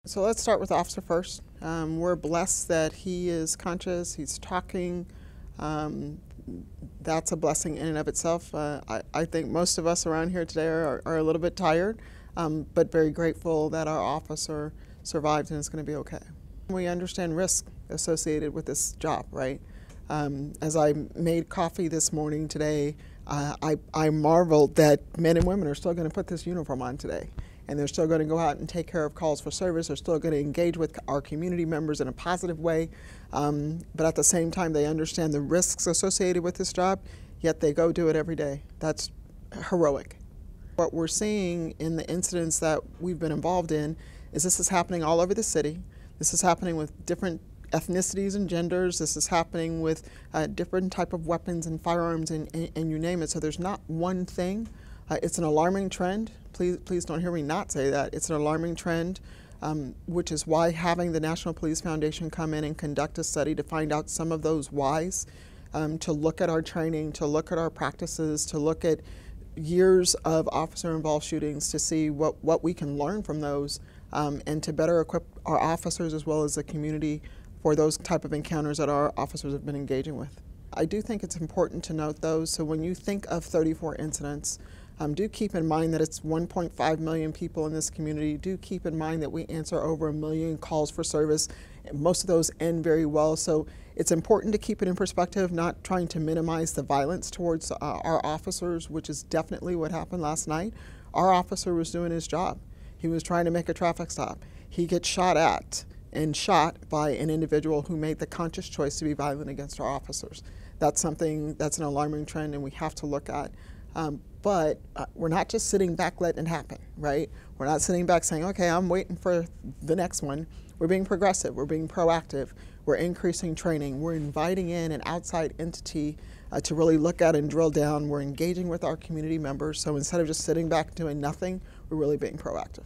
So let's start with Officer first. We're blessed that he is conscious, he's talking. That's a blessing in and of itself. I think most of us around here today are a little bit tired, but very grateful that our officer survived and is going to be okay. We understand risk associated with this job, right? As I made coffee this morning today, I marveled that men and women are still going to put this uniform on today. And they're still going to go out and take care of calls for service. They're still going to engage with our community members in a positive way. But at the same time, they understand the risks associated with this job, yet they go do it every day. That's heroic. What we're seeing in the incidents that we've been involved in is this is happening all over the city. This is happening with different ethnicities and genders. This is happening with different type of weapons and firearms and you name it. So there's not one thing. It's an alarming trend. Please don't hear me not say that. It's an alarming trend, which is why having the National Police Foundation come in and conduct a study to find out some of those whys, to look at our training, to look at our practices, to look at years of officer-involved shootings to see what we can learn from those, and to better equip our officers as well as the community for those type of encounters that our officers have been engaging with. I do think it's important to note those. So when you think of 34 incidents, do keep in mind that it's 1.5 million people in this community. Do keep in mind that we answer over 1 million calls for service. And most of those end very well. So it's important to keep it in perspective, not trying to minimize the violence towards our officers, which is definitely what happened last night. Our officer was doing his job. He was trying to make a traffic stop. He gets shot at and shot by an individual who made the conscious choice to be violent against our officers. That's something that's an alarming trend and we have to look at. But we're not just sitting back letting it happen, right? We're not sitting back saying, okay, I'm waiting for the next one. We're being progressive, we're being proactive, we're increasing training, we're inviting in an outside entity to really look at and drill down. We're engaging with our community members, so instead of just sitting back doing nothing, we're really being proactive.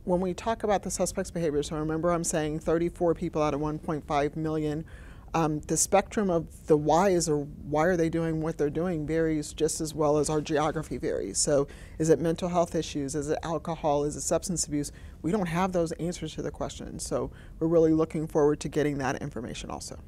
When we talk about the suspect's behavior, so remember I'm saying 34 people out of 1.5 million, the spectrum of the whys or why are they doing what they're doing varies just as well as our geography varies. So is it mental health issues? Is it alcohol? Is it substance abuse? We don't have those answers to the questions. So we're really looking forward to getting that information also.